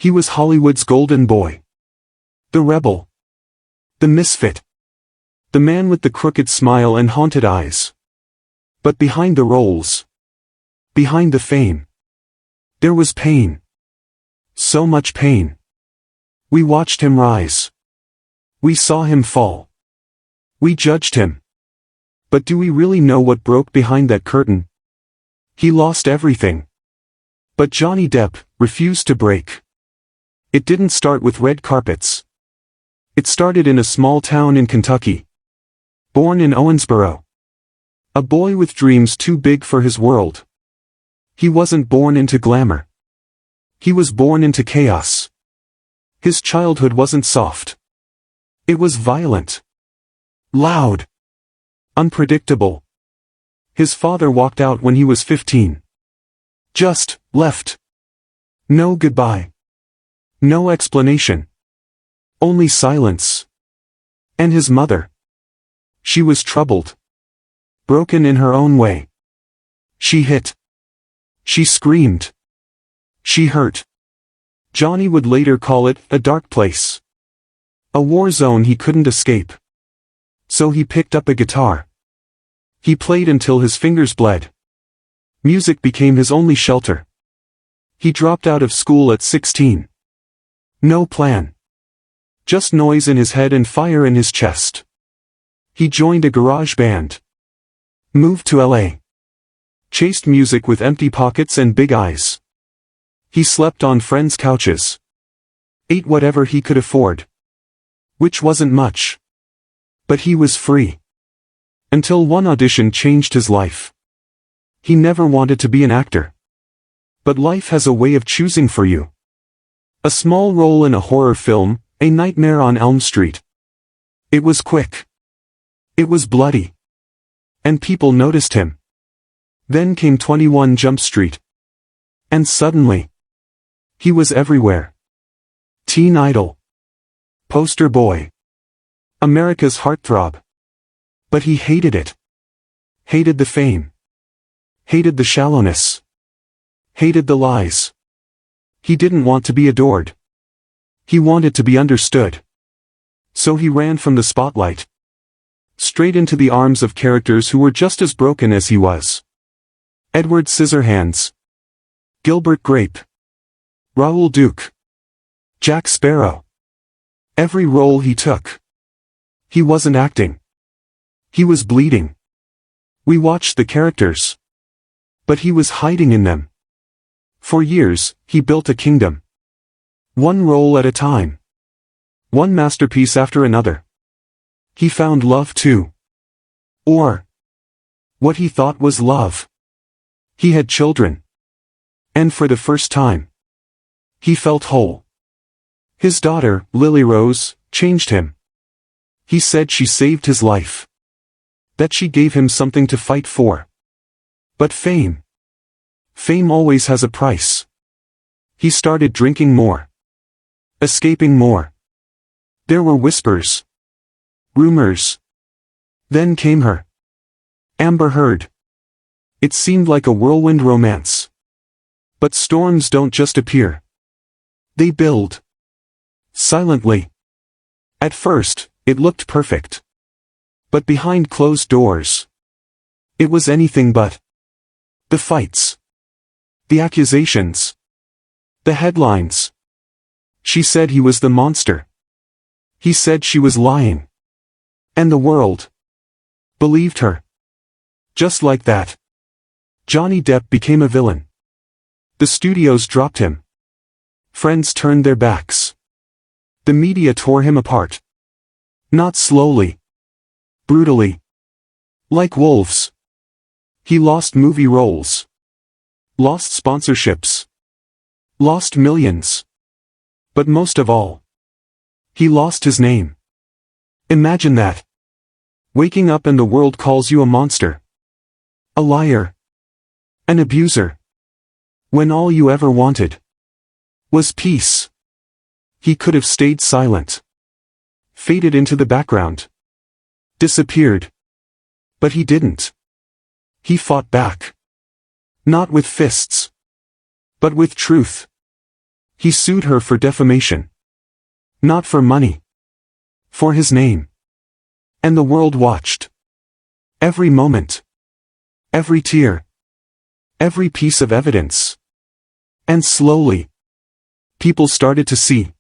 He was Hollywood's golden boy. The rebel. The misfit. The man with the crooked smile and haunted eyes. But behind the roles, behind the fame, there was pain. So much pain. We watched him rise. We saw him fall. We judged him. But do we really know what broke behind that curtain? He lost everything. But Johnny Depp refused to break. It didn't start with red carpets. It started in a small town in Kentucky. Born in Owensboro. A boy with dreams too big for his world. He wasn't born into glamour. He was born into chaos. His childhood wasn't soft. It was violent. Loud. Unpredictable. His father walked out when he was 15. Just left. No goodbye. No explanation. Only silence. And his mother. She was troubled. Broken in her own way. She hit. She screamed. She hurt. Johnny would later call it a dark place. A war zone he couldn't escape. So he picked up a guitar. He played until his fingers bled. Music became his only shelter. He dropped out of school at 16. No plan. Just noise in his head and fire in his chest. He joined a garage band. Moved to LA. Chased music with empty pockets and big eyes. He slept on friends' couches. Ate whatever he could afford. Which wasn't much. But he was free. Until one audition changed his life. He never wanted to be an actor. But life has a way of choosing for you. A small role in a horror film, A Nightmare on Elm Street. It was quick. It was bloody. And people noticed him. Then came 21 Jump Street. And suddenly, he was everywhere. Teen idol. Poster boy. America's heartthrob. But he hated it. Hated the fame. Hated the shallowness. Hated the lies. He didn't want to be adored. He wanted to be understood. So he ran from the spotlight. Straight into the arms of characters who were just as broken as he was. Edward Scissorhands. Gilbert Grape. Raoul Duke. Jack Sparrow. Every role he took. He wasn't acting. He was bleeding. We watched the characters. But he was hiding in them. For years, he built a kingdom. One role at a time. One masterpiece after another. He found love too. Or what he thought was love. He had children. And for the first time, he felt whole. His daughter, Lily Rose, changed him. He said she saved his life. That she gave him something to fight for. But fame. Fame always has a price. He started drinking more. Escaping more. There were whispers. Rumors. Then came her. Amber Heard. It seemed like a whirlwind romance. But storms don't just appear. They build. Silently. At first, it looked perfect. But behind closed doors, it was anything but. The fights. The accusations. The headlines. She said he was the monster. He said she was lying. And the world believed her. Just like that. Johnny Depp became a villain. The studios dropped him. Friends turned their backs. The media tore him apart. Not slowly. Brutally. Like wolves. He lost movie roles. Lost sponsorships. Lost millions. But most of all, he lost his name. Imagine that. Waking up and the world calls you a monster. A liar. An abuser. When all you ever wanted was peace. He could have stayed silent. Faded into the background. Disappeared. But he didn't. He fought back. Not with fists. But with truth. He sued her for defamation. Not for money. For his name. And the world watched. Every moment. Every tear. Every piece of evidence. And slowly, people started to see.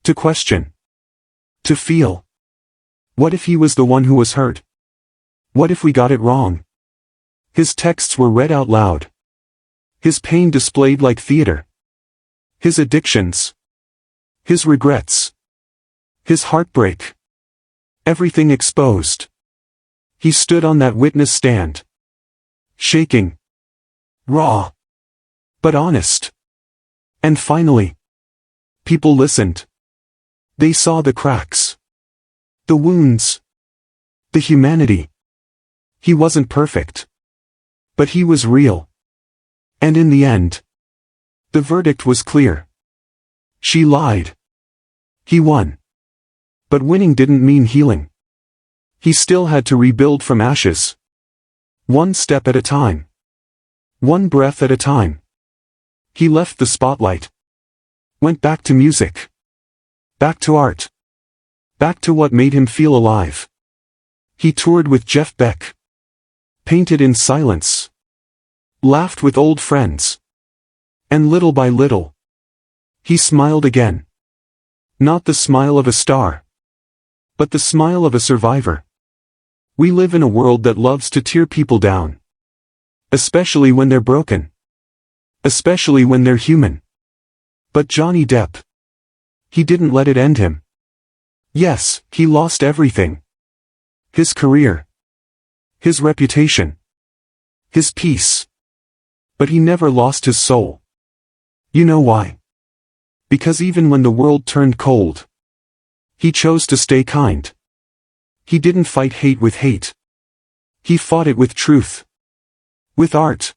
To question. To feel. What if he was the one who was hurt? What if we got it wrong? His texts were read out loud. His pain displayed like theater. His addictions. His regrets. His heartbreak. Everything exposed. He stood on that witness stand. Shaking. Raw. But honest. And finally, people listened. They saw the cracks. The wounds. The humanity. He wasn't perfect. But he was real. And in the end, the verdict was clear. She lied. He won. But winning didn't mean healing. He still had to rebuild from ashes. One step at a time. One breath at a time. He left the spotlight. Went back to music. Back to art. Back to what made him feel alive. He toured with Jeff Beck. Painted in silence. Laughed with old friends. And little by little, he smiled again. Not the smile of a star, but the smile of a survivor. We live in a world that loves to tear people down. Especially when they're broken. Especially when they're human. But Johnny Depp, he didn't let it end him. Yes, he lost everything. His career. His reputation. His peace. But he never lost his soul. You know why? Because even when the world turned cold, he chose to stay kind. He didn't fight hate with hate. He fought it with truth. With art.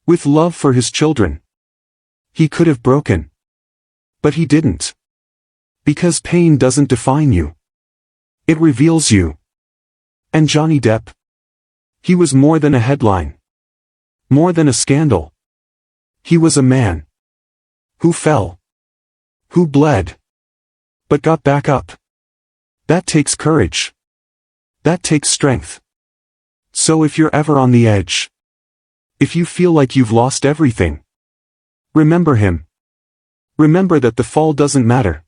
With love for his children. He could have broken. But he didn't. Because pain doesn't define you. It reveals you. And Johnny Depp, he was more than a headline. More than a scandal. He was a man. Who fell. Who bled. But got back up. That takes courage. That takes strength. So if you're ever on the edge, if you feel like you've lost everything, remember him. Remember that the fall doesn't matter.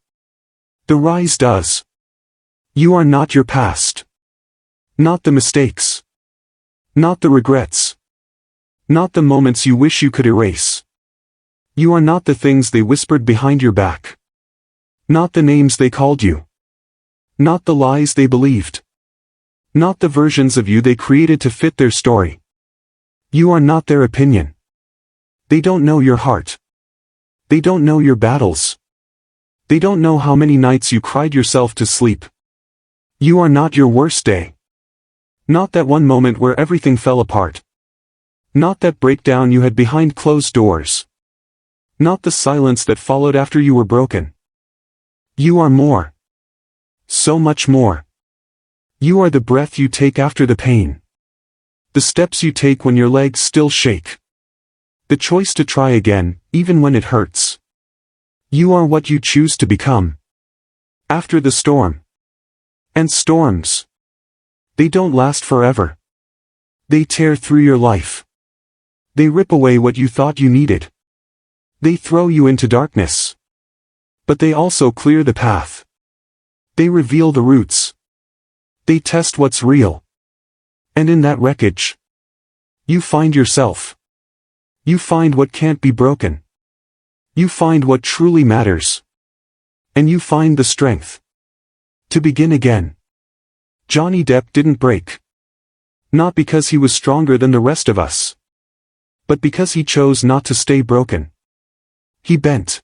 The rise does. You are not your past. Not the mistakes. Not the regrets. Not the moments you wish you could erase. You are not the things they whispered behind your back. Not the names they called you. Not the lies they believed. Not the versions of you they created to fit their story. You are not their opinion. They don't know your heart. They don't know your battles. They don't know how many nights you cried yourself to sleep. You are not your worst day. Not that one moment where everything fell apart. Not that breakdown you had behind closed doors. Not the silence that followed after you were broken. You are more. So much more. You are the breath you take after the pain. The steps you take when your legs still shake. The choice to try again, even when it hurts. You are what you choose to become. After the storm. And storms. They don't last forever. They tear through your life. They rip away what you thought you needed. They throw you into darkness. But they also clear the path. They reveal the roots. They test what's real. And in that wreckage, you find yourself. You find what can't be broken. You find what truly matters. And you find the strength to begin again. Johnny Depp didn't break. Not because he was stronger than the rest of us. But because he chose not to stay broken. He bent.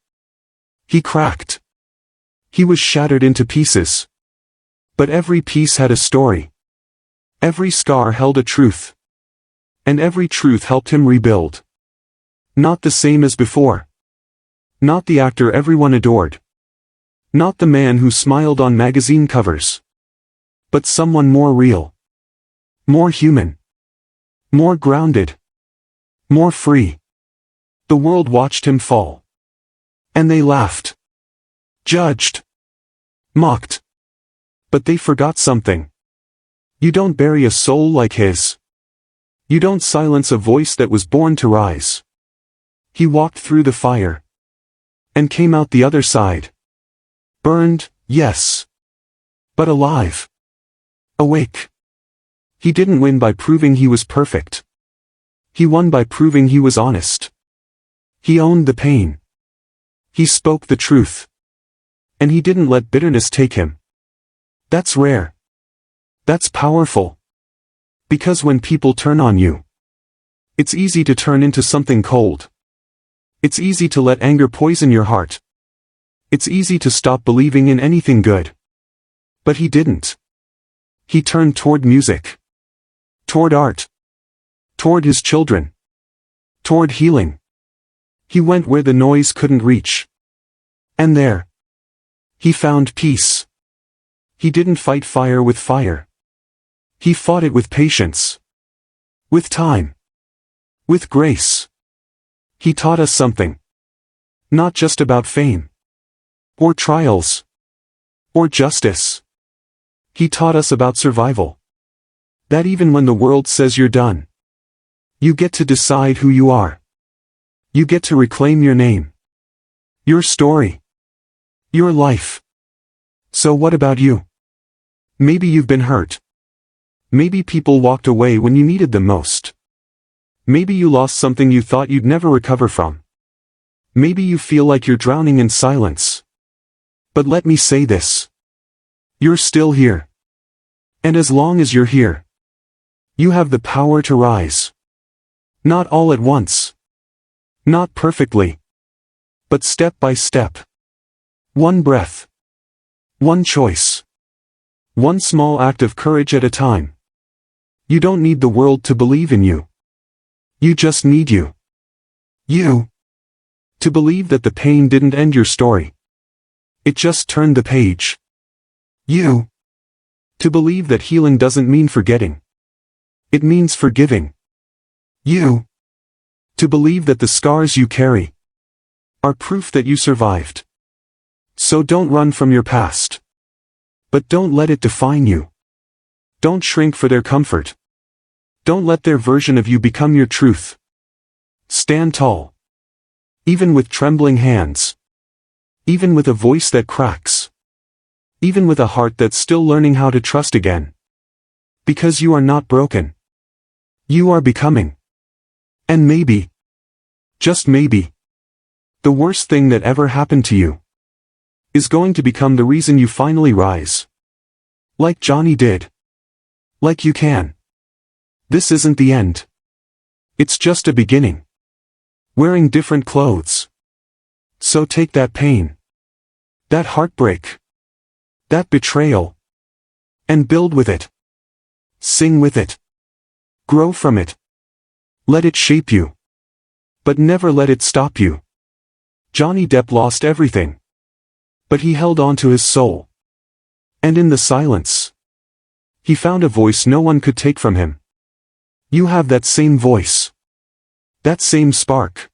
He cracked. He was shattered into pieces. But every piece had a story. Every scar held a truth. And every truth helped him rebuild. Not the same as before. Not the actor everyone adored. Not the man who smiled on magazine covers. But someone more real. More human. More grounded. More free. The world watched him fall. And they laughed. Judged. Mocked. But they forgot something. You don't bury a soul like his. You don't silence a voice that was born to rise. He walked through the fire. And came out the other side. Burned, yes. But alive. Awake. He didn't win by proving he was perfect. He won by proving he was honest. He owned the pain. He spoke the truth. And he didn't let bitterness take him. That's rare. That's powerful. Because when people turn on you, it's easy to turn into something cold. It's easy to let anger poison your heart. It's easy to stop believing in anything good. But he didn't. He turned toward music. Toward art. Toward his children. Toward healing. He went where the noise couldn't reach. And there, he found peace. He didn't fight fire with fire. He fought it with patience. With time. With grace. He taught us something. Not just about fame. Or trials. Or justice. He taught us about survival. That even when the world says you're done, you get to decide who you are. You get to reclaim your name. Your story. Your life. So what about you? Maybe you've been hurt. Maybe people walked away when you needed them most. Maybe you lost something you thought you'd never recover from. Maybe you feel like you're drowning in silence. But let me say this. You're still here. And as long as you're here, you have the power to rise. Not all at once. Not perfectly. But step by step. One breath. One choice. One small act of courage at a time. You don't need the world to believe in you. You just need you. You. To believe that the pain didn't end your story. It just turned the page. You. To believe that healing doesn't mean forgetting. It means forgiving. You. To believe that the scars you carry are proof that you survived. So don't run from your past. But don't let it define you. Don't shrink for their comfort. Don't let their version of you become your truth. Stand tall. Even with trembling hands. Even with a voice that cracks. Even with a heart that's still learning how to trust again. Because you are not broken. You are becoming. And maybe, just maybe, the worst thing that ever happened to you is going to become the reason you finally rise. Like Johnny did. Like you can. This isn't the end. It's just a beginning. Wearing different clothes. So take that pain. That heartbreak. That betrayal. And build with it. Sing with it. Grow from it. Let it shape you. But never let it stop you. Johnny Depp lost everything. But he held on to his soul. And in the silence, he found a voice no one could take from him. You have that same voice. That same spark.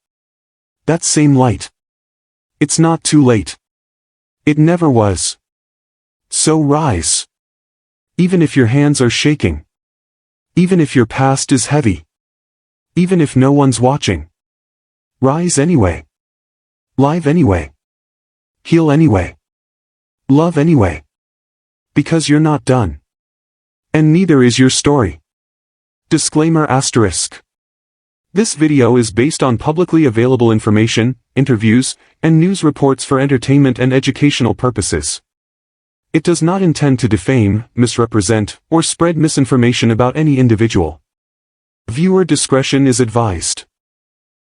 That same light. It's not too late. It never was. So rise. Even if your hands are shaking. Even if your past is heavy. Even if no one's watching. Rise anyway. Live anyway. Heal anyway. Love anyway. Because you're not done. And neither is your story. Disclaimer **. This video is based on publicly available information, interviews, and news reports for entertainment and educational purposes. It does not intend to defame, misrepresent, or spread misinformation about any individual. Viewer discretion is advised.